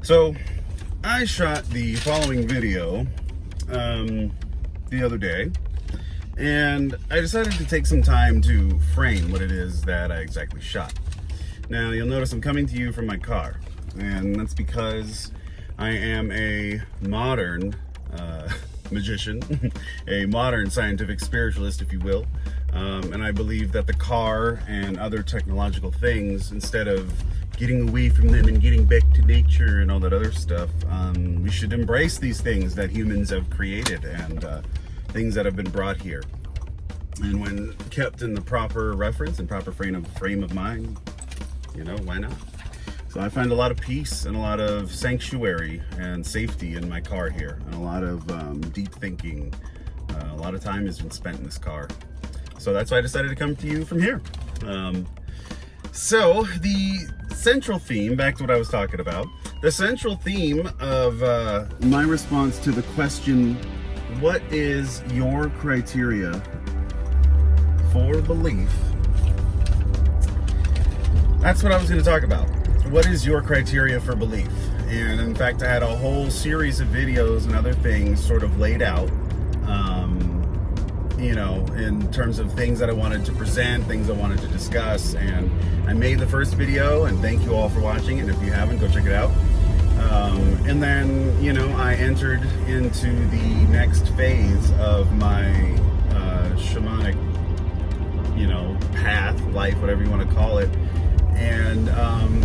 So I shot the following video the other day, and I decided to take some time to frame what it is that I exactly shot. Now you'll notice I'm coming to you from my car, and that's because I am a modern magician, a modern scientific spiritualist, if you will. And I believe that the car and other technological things, instead of getting away from them and getting back to nature and all that other stuff, we should embrace these things that humans have created and things that have been brought here. And when kept in the proper reference and proper frame of mind, you know, why not? So I find a lot of peace and a lot of sanctuary and safety in my car here, and a lot of deep thinking. A lot of time has been spent in this car. So that's why I decided to come to you from here. So the central theme, back to what I was talking about, the central theme of my response to the question, what is your criteria for belief? That's what I was going to talk about. What is your criteria for belief? And in fact, I had a whole series of videos and other things sort of laid out, you know, in terms of things that I wanted to present, things I wanted to discuss. And I made the first video, and thank you all for watching. And if you haven't, go check it out. And then, you know, I entered into the next phase of my shamanic, you know, path, life, whatever you want to call it. And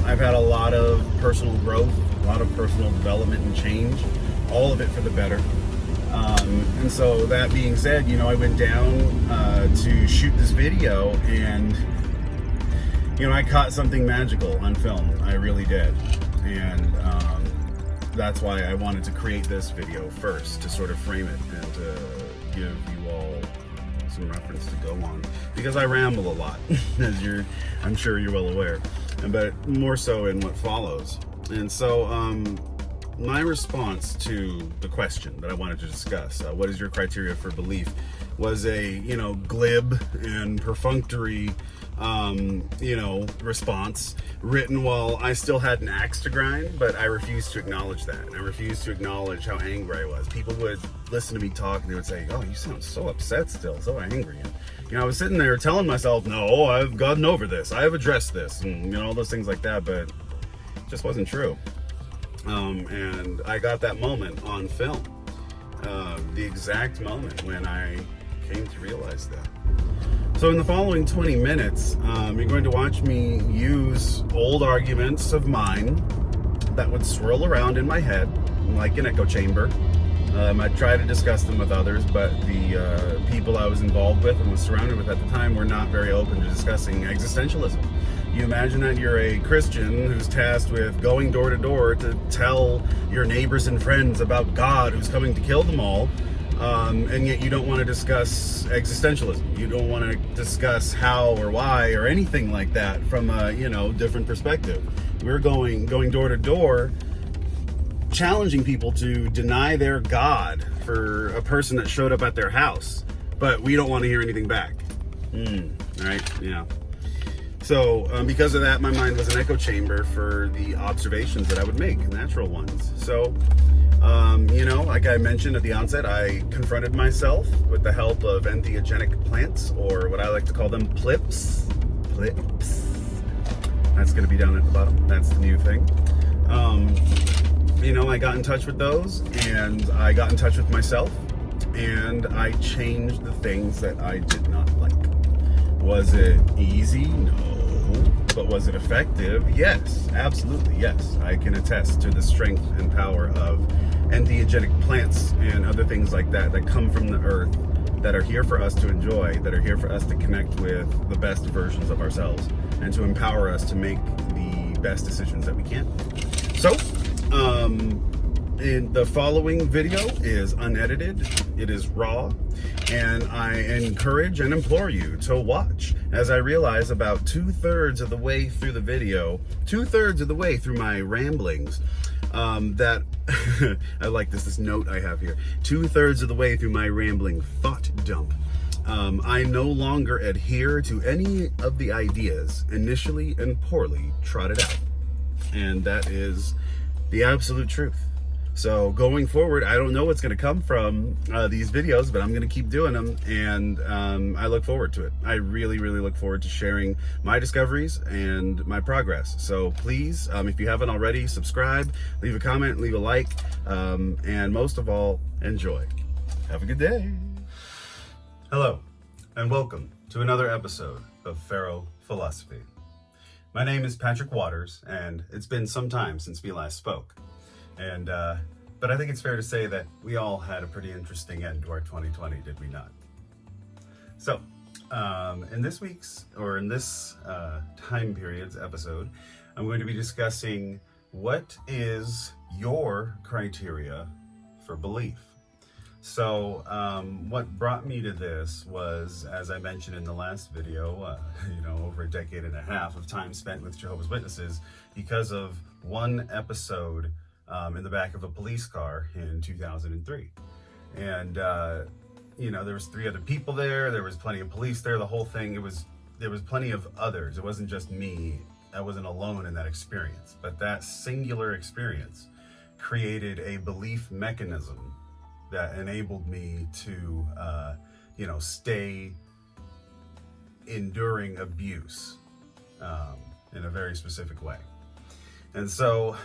I've had a lot of personal growth, a lot of personal development and change, all of it for the better. And so that being said, you know, I went down to shoot this video, and, you know, I caught something magical on film. I really did. And that's why I wanted to create this video first, to sort of frame it and to give you all some reference to go on, because I ramble a lot, as I'm sure you're well aware, but more so in what follows. And so my response to the question that I wanted to discuss, what is your criteria for belief, was a, you know, glib and perfunctory you know, response written while I still had an axe to grind, but I refused to acknowledge that. And I refused to acknowledge how angry I was. People would listen to me talk and they would say, oh, you sound so upset still, so angry. And, you know, I was sitting there telling myself, no, I've gotten over this, I have addressed this, and, you know, all those things like that, but it just wasn't true. And I got that moment on film, the exact moment when I came to realize that. So in the following 20 minutes, you're going to watch me use old arguments of mine that would swirl around in my head like an echo chamber. I try to discuss them with others, but the people I was involved with and was surrounded with at the time were not very open to discussing existentialism. You imagine that you're a Christian who's tasked with going door to door to tell your neighbors and friends about God who's coming to kill them all. And yet you don't want to discuss existentialism. You don't want to discuss how or why or anything like that from a, you know, different perspective. We're going door to door, challenging people to deny their God for a person that showed up at their house, but we don't want to hear anything back. Right? Yeah. So because of that, my mind was an echo chamber for the observations that I would make, natural ones. So you know, like I mentioned at the onset, I confronted myself with the help of entheogenic plants, or what I like to call them, Plips. Plips. That's going to be down at the bottom. That's the new thing. You know, I got in touch with those, and I got in touch with myself, and I changed the things that I did not like. Was it easy? No. But was it effective? Yes, absolutely, yes. I can attest to the strength and power of entheogenic plants and other things like that that come from the earth, that are here for us to enjoy, that are here for us to connect with the best versions of ourselves, and to empower us to make the best decisions that we can. So, in the following video is unedited, it is raw, and I encourage and implore you to watch as I realize about 2/3 of the way through the video, 2/3 of the way through my ramblings, that I like this note I have here, 2/3 of the way through my rambling thought dump, I no longer adhere to any of the ideas initially and poorly trotted out. And that is the absolute truth. So going forward, I don't know what's going to come from these videos, but I'm going to keep doing them, and I look forward to it. I really, really look forward to sharing my discoveries and my progress. So please, if you haven't already, subscribe, leave a comment, leave a like, and most of all, enjoy. Have a good day. Hello, and welcome to another episode of Pharaoh Philosophy. My name is Patrick Waters, and it's been some time since we last spoke. But I think it's fair to say that we all had a pretty interesting end to our 2020, did we not? So, in this time period's episode, I'm going to be discussing what is your criteria for belief. So, what brought me to this was, as I mentioned in the last video, over a decade and a half of time spent with Jehovah's Witnesses because of one episode in the back of a police car in 2003. And, there was 3 other people there. There was plenty of police there. The whole thing, there was plenty of others. It wasn't just me. I wasn't alone in that experience. But that singular experience created a belief mechanism that enabled me to, stay enduring abuse in a very specific way. And so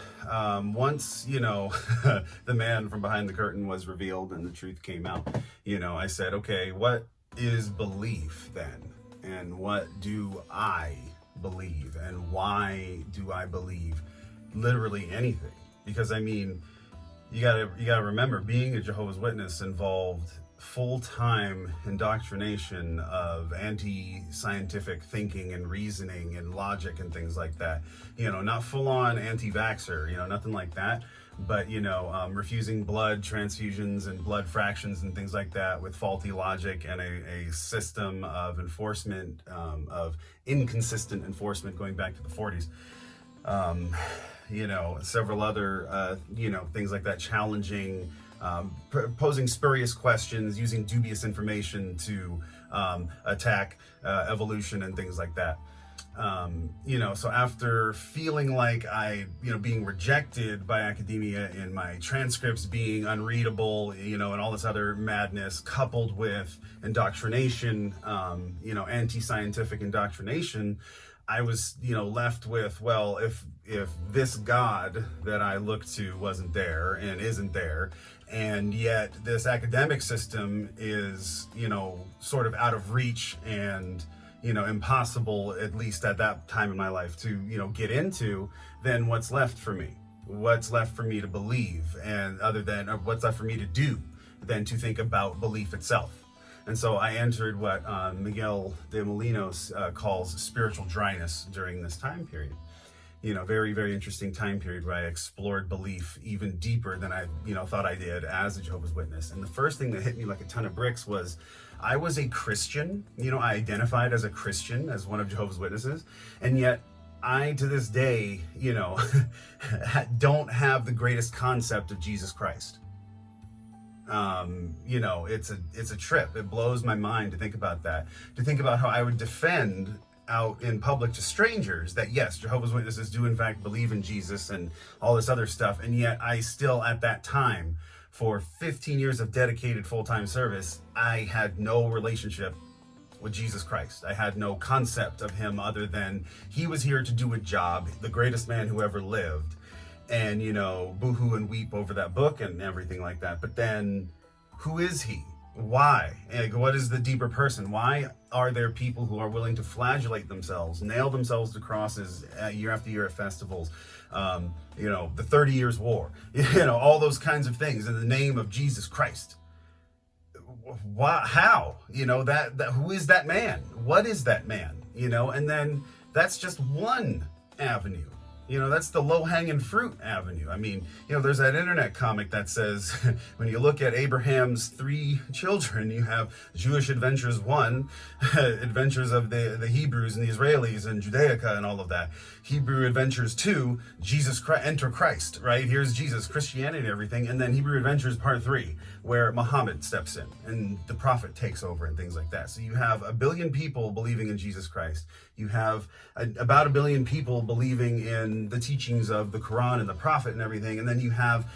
once, the man from behind the curtain was revealed and the truth came out, I said, okay, what is belief then? And what do I believe? And why do I believe literally anything? Because, you gotta remember, being a Jehovah's Witness involved full-time indoctrination of anti-scientific thinking and reasoning and logic and things like that. Not full-on anti-vaxxer, nothing like that, but, refusing blood transfusions and blood fractions and things like that with faulty logic and a system of enforcement, of inconsistent enforcement going back to the 40s. Several other, things like that, challenging, posing spurious questions, using dubious information to attack evolution and things like that. So after feeling like being rejected by academia and my transcripts being unreadable, and all this other madness coupled with indoctrination, anti-scientific indoctrination, I was, left with, well, if this God that I looked to wasn't there and isn't there, and yet this academic system is, sort of out of reach and, impossible, at least at that time in my life, to, get into, then what's left for me? What's left for me to believe? And other than, what's left for me to do than to think about belief itself? And so I entered what Miguel de Molinos calls spiritual dryness during this time period. Very, very interesting time period where I explored belief even deeper than I, thought I did as a Jehovah's Witness. And the first thing that hit me like a ton of bricks was I was a Christian. I identified as a Christian, as one of Jehovah's Witnesses. And yet I, to this day, don't have the greatest concept of Jesus Christ. It's a trip. It blows my mind to think about that, to think about how I would defend out in public to strangers that yes, Jehovah's Witnesses do in fact believe in Jesus and all this other stuff. And yet I still, at that time, for 15 years of dedicated full-time service, I had no relationship with Jesus Christ. I had no concept of him other than he was here to do a job, the greatest man who ever lived. And, boohoo and weep over that book and everything like that. But then, who is he? Why? What is the deeper person? Why are there people who are willing to flagellate themselves, nail themselves to crosses year after year at festivals? The 30 Years War, all those kinds of things in the name of Jesus Christ. Why? How? Who is that man? What is that man? And then that's just one avenue. That's the low-hanging fruit avenue. There's that internet comic that says, when you look at Abraham's 3 children, you have Jewish Adventures 1, Adventures of the Hebrews and the Israelis and Judaica and all of that. Hebrew Adventures 2, Jesus Christ, Enter Christ, right? Here's Jesus, Christianity and everything. And then Hebrew Adventures Part 3, where Muhammad steps in and the prophet takes over and things like that. So you have 1 billion people believing in Jesus Christ. You have about 1 billion people believing in in the teachings of the Quran and the Prophet and everything, and then you have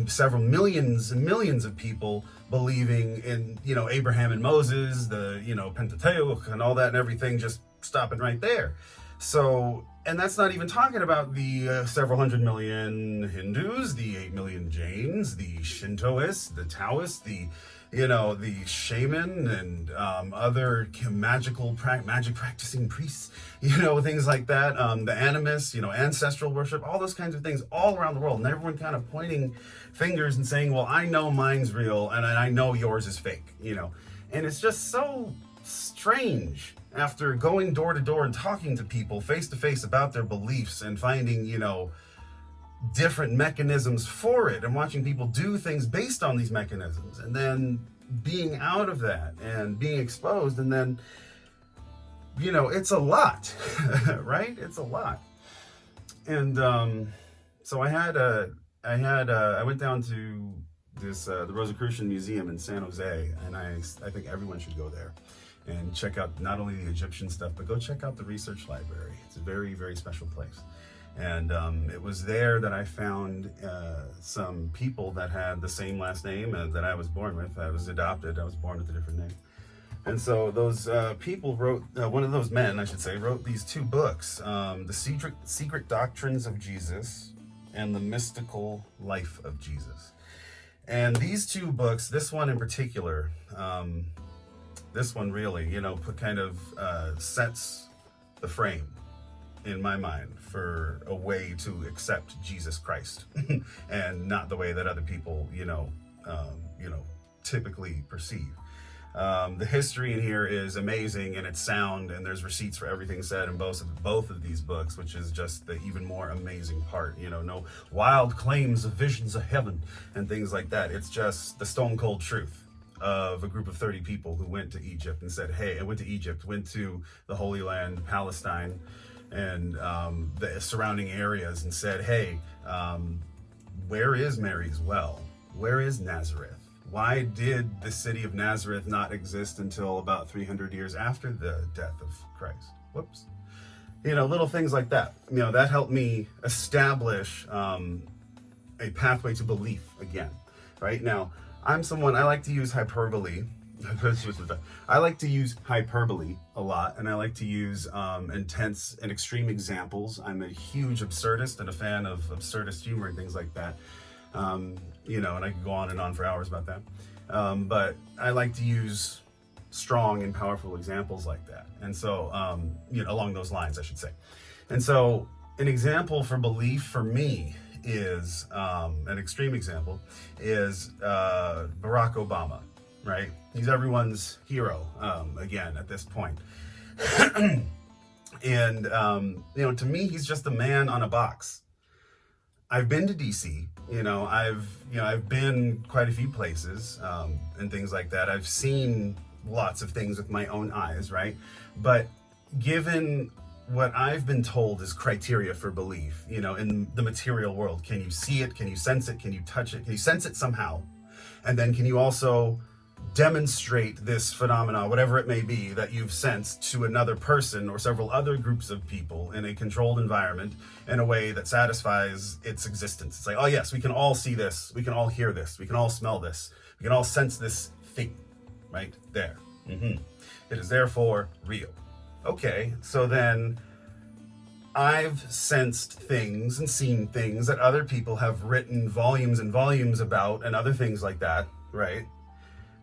several millions and millions of people believing in, you know, Abraham and Moses, the, you know, Pentateuch and all that and everything, just stopping right there. So, and that's not even talking about the several hundred million Hindus, the 8 million Jains, the Shintoists, the Taoists, the, you know, the shaman and other magic practicing priests, you know, things like that, the animists, you know, ancestral worship, all those kinds of things all around the world, and everyone kind of pointing fingers and saying, well, I know mine's real and I know yours is fake, you know. And it's just so strange after going door to door and talking to people face to face about their beliefs and finding, you know, different mechanisms for it and watching people do things based on these mechanisms, and then being out of that and being exposed, and then, you know, it's a lot, right? It's a lot. And so I went down to this the Rosicrucian Museum in San Jose, and I think everyone should go there and check out not only the Egyptian stuff, but go check out the research library. It's a very, very special place. And it was there that I found some people that had the same last name that I was born with. I was adopted. I was born with a different name. And so those people wrote, one of those men, I should say, wrote these two books, The Secret Doctrines of Jesus and The Mystical Life of Jesus. And these two books, this one in particular, this one really, you know, kind of sets the frame in my mind for a way to accept Jesus Christ and not the way that other people, you know, typically perceive. The history in here is amazing and it's sound, and there's receipts for everything said in both of these books, which is just the even more amazing part. You know, no wild claims of visions of heaven and things like that. It's just the stone cold truth of a group of 30 people who went to Egypt and said, hey, went to the Holy Land, Palestine, and the surrounding areas, and said, hey, where is Mary's well? Where is Nazareth? Why did the city of Nazareth not exist until about 300 years after the death of Christ? Whoops. You know, little things like that. You know, that helped me establish a pathway to belief again. Right now, I'm someone, I like to use hyperbole. I like to use hyperbole a lot, and I like to use intense and extreme examples. I'm a huge absurdist and a fan of absurdist humor and things like that. You know, and I could go on and on for hours about that. But I like to use strong and powerful examples like that. And so, you know, along those lines, I should say. And so an example for belief for me is, an extreme example is Barack Obama, right? He's everyone's hero, again, at this point. And, you know, to me, he's just a man on a box. I've been to DC, you know, I've been quite a few places, and things like that. I've seen lots of things with my own eyes, right? But given what I've been told is criteria for belief, you know, in the material world, can you see it? Can you sense it? Can you touch it? Can you sense it somehow? And then can you also demonstrate this phenomena, whatever it may be, that you've sensed to another person or several other groups of people in a controlled environment in a way that satisfies its existence? It's like, oh yes, we can all see this, we can all hear this, we can all smell this, we can all sense this thing right there. It is therefore real. Okay, so then I've sensed things and seen things that other people have written volumes and volumes about, and other things like that, right?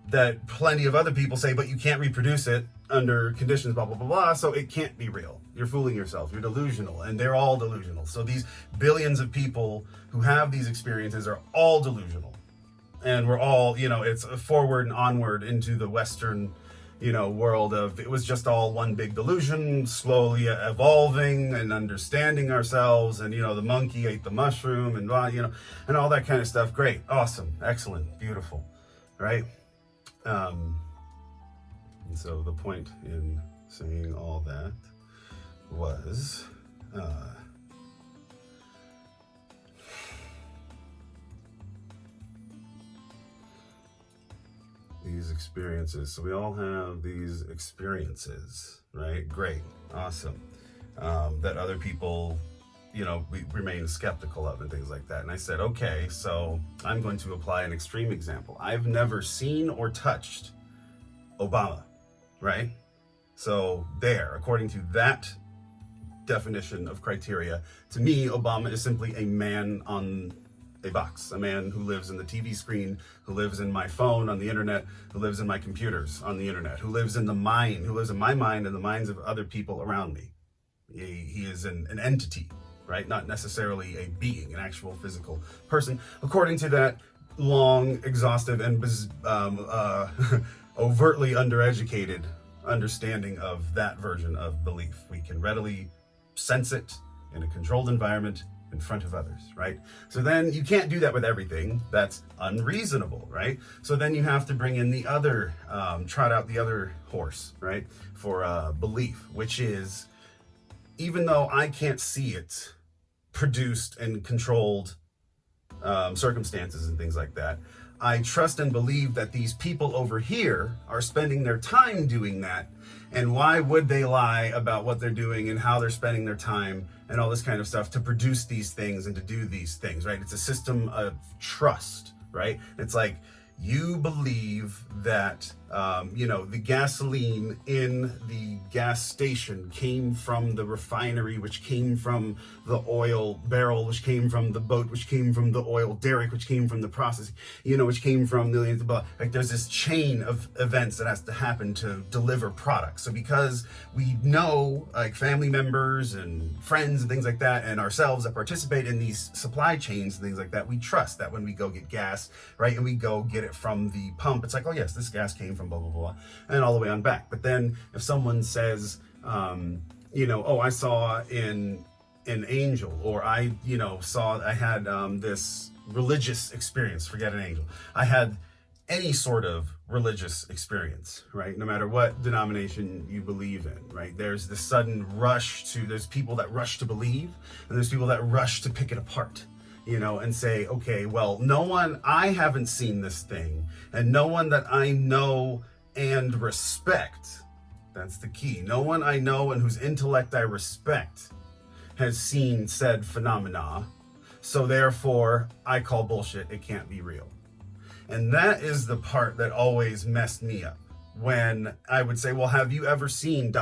That plenty of other people say, but you can't reproduce it under conditions, blah, blah, blah, blah, so it can't be real. You're fooling yourself. You're delusional, and they're all delusional. So these billions of people who have these experiences are all delusional. And we're all, you know, it's forward and onward into the Western, you know, world of, it was just all one big delusion, slowly evolving and understanding ourselves. And, you know, the monkey ate the mushroom and, you know, and all that kind of stuff. Great, awesome, excellent, beautiful, right? And so the point in saying all that was, these experiences. So we all have these experiences, right? Great, awesome. That other people we remain skeptical of and things like that. And I said, okay, so I'm going to apply an extreme example. I've never seen or touched Obama, right? So there, according to that definition of criteria, to me, Obama is simply a man on a box, a man who lives in the TV screen, who lives in my phone on the internet, who lives in my computers on the internet, who lives in the mind, who lives in my mind and the minds of other people around me. He is an entity, right? Not necessarily a being, an actual physical person, according to that long, exhaustive, and overtly undereducated understanding of that version of belief. We can readily sense it in a controlled environment in front of others, right? So then you can't do that with everything. That's unreasonable, right? So then you have to bring in the other, trot out the other horse, right? For belief, which is, even though I can't see it produced in controlled circumstances and things like that, I trust and believe that these people over here are spending their time doing that. And why would they lie about what they're doing and how they're spending their time and all this kind of stuff to produce these things and to do these things, right? It's a system of trust, right? It's like, you believe that, the gasoline in the gas station came from the refinery, which came from the oil barrel, which came from the boat, which came from the oil derrick, which came from the processing, which came from the, like, there's this chain of events that has to happen to deliver products. So because we know, like, family members and friends and things like that, and ourselves that participate in these supply chains and things like that, we trust that when we go get gas, right, and we go get it from the pump, it's like, oh yes, this gas came from blah, blah, blah, and all the way on back. But then if someone says, oh, I saw an angel, or I had this religious experience, forget an angel, I had any sort of religious experience, right? No matter what denomination you believe in, right? There's this sudden rush there's people that rush to believe, and there's people that rush to pick it apart. And say, okay, well, I haven't seen this thing, and no one that I know and respect, that's the key, no one I know and whose intellect I respect has seen said phenomena, so therefore I call bullshit, it can't be real. And that is the part that always messed me up. When I would say, well, have you ever seen ...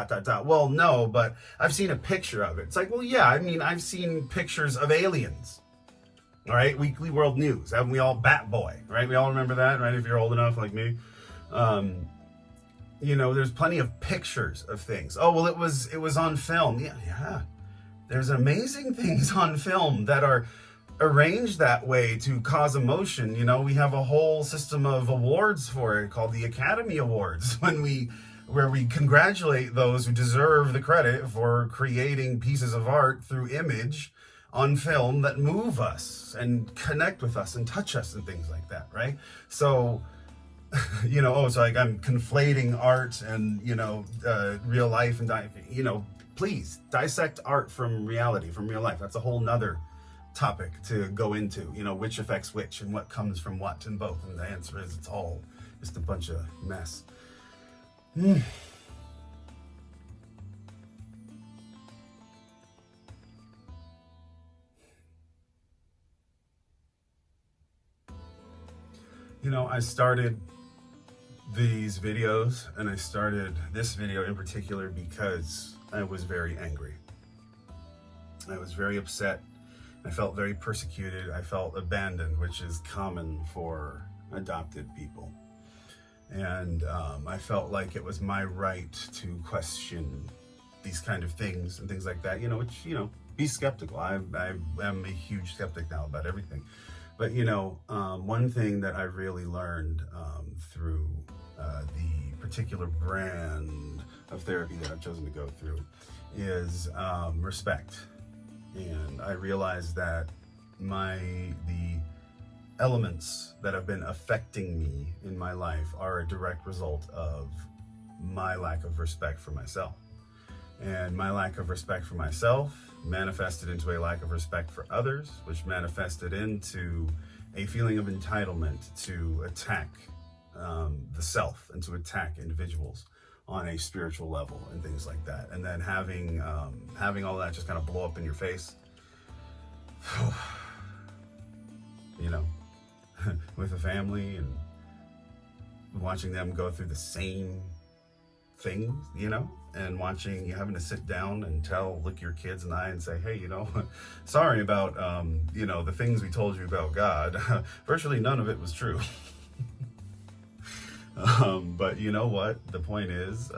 Well, no, but I've seen a picture of it. It's like, well, yeah, I've seen pictures of aliens. All right, Weekly World News. Haven't we all? Bat Boy, right? We all remember that, right? If you're old enough like me. There's plenty of pictures of things. Oh, well, it was on film. Yeah. There's amazing things on film that are arranged that way to cause emotion. We have a whole system of awards for it called the Academy Awards, where we congratulate those who deserve the credit for creating pieces of art through image on film that move us and connect with us and touch us and things like that, right? So, so like I'm conflating art and, real life and, please dissect art from reality, from real life. That's a whole nother topic to go into, which affects which and what comes from what in both. And the answer is it's all just a bunch of mess. I started these videos, and I started this video in particular because I was very angry. I was very upset. I felt very persecuted. I felt abandoned, which is common for adopted people. And I felt like it was my right to question these kind of things and things like that, be skeptical. I am a huge skeptic now about everything. But, one thing that I really learned through the particular brand of therapy that I've chosen to go through is respect. And I realized that the elements that have been affecting me in my life are a direct result of my lack of respect for myself. And my lack of respect for myself manifested into a lack of respect for others, which manifested into a feeling of entitlement to attack the self and to attack individuals on a spiritual level and things like that. And then having all that just kind of blow up in your face you know, with a family and watching them go through the same things, you know, and watching you having to sit down and look your kids in the eye and say, hey, you know, sorry about, you know, the things we told you about God. Virtually none of it was true. But you know what? The point is,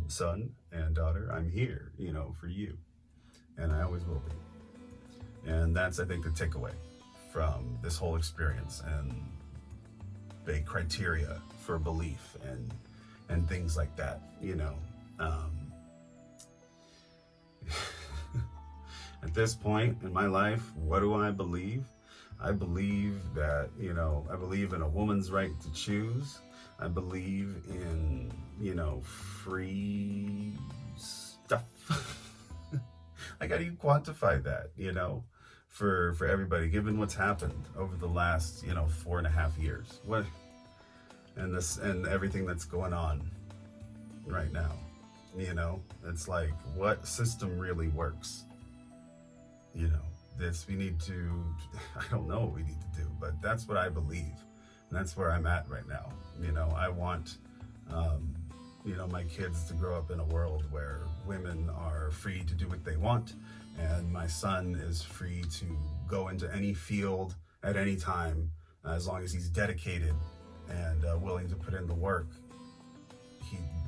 son and daughter, I'm here, you know, for you. And I always will be. And that's, I think, the takeaway from this whole experience and the criteria for belief and things like that, you know. At this point in my life, what do I believe? I believe that, you know, I believe in a woman's right to choose. I believe in, you know, free stuff. Like, how do you quantify that, you know, for everybody, given what's happened over the last, you know, 4.5 years? What, and everything that's going on right now, you know? It's like, what system really works? You know, we need to, I don't know what we need to do, but that's what I believe. And that's where I'm at right now. You know, I want, you know, my kids to grow up in a world where women are free to do what they want, and my son is free to go into any field at any time, as long as he's dedicated and willing to put in the work.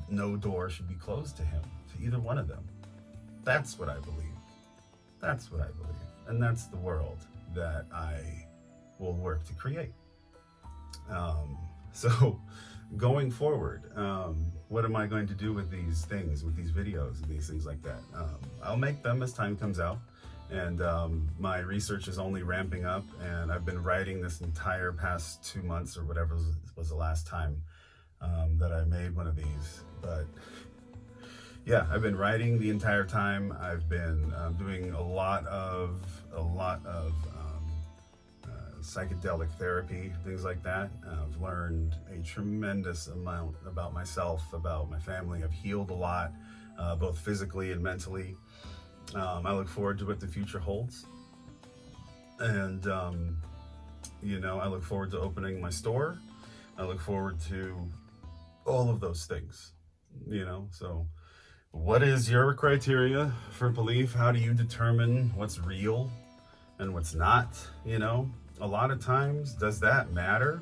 No door should be closed to him, to either one of them. That's what I believe. That's what I believe. And that's the world that I will work to create. So going forward, what am I going to do with these things, with these videos and these things like that? I'll make them as time comes out. And my research is only ramping up, and I've been writing this entire past 2 months or whatever was the last time that I made one of these. But yeah, I've been writing the entire time. I've been doing a lot of psychedelic therapy, things like that. I've learned a tremendous amount about myself, about my family. I've healed a lot, both physically and mentally. I look forward to what the future holds. And, you know, I look forward to opening my store. I look forward to all of those things, you know. So what is your criteria for belief? How do you determine what's real and what's not? You know, a lot of times, does that matter?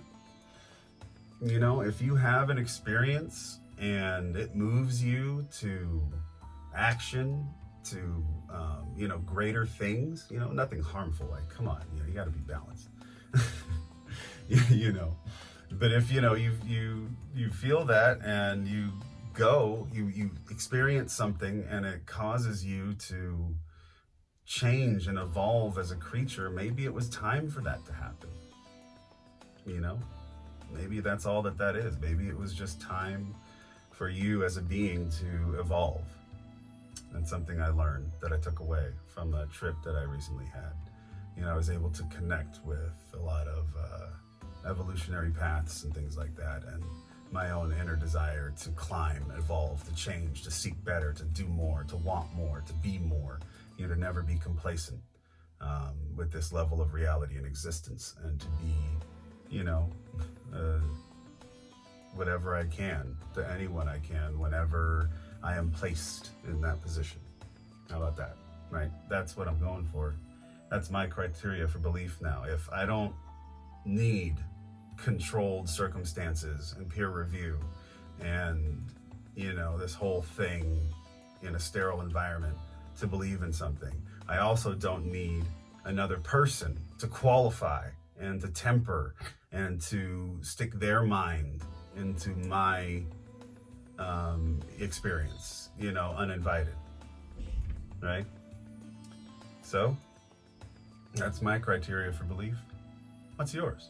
You know, if you have an experience and it moves you to action, to, you know, greater things, you know, nothing harmful, like, come on, you know, you got to be balanced, you know. But if, you know, you feel that and you experience something and it causes you to change and evolve as a creature, maybe it was time for that to happen. You know, maybe that's all that is. Maybe it was just time for you as a being to evolve. That's something I learned, that I took away from a trip that I recently had. You know, I was able to connect with a lot of evolutionary paths and things like that, and my own inner desire to climb, evolve, to change, to seek better, to do more, to want more, to be more, you know, to never be complacent with this level of reality and existence, and to be, you know, whatever I can to anyone I can whenever I am placed in that position. How about that, right? That's what I'm going for. That's my criteria for belief now. If I don't need controlled circumstances and peer review and, you know, this whole thing in a sterile environment to believe in something, I also don't need another person to qualify and to temper and to stick their mind into my experience, you know, uninvited, right? So that's my criteria for belief. What's yours?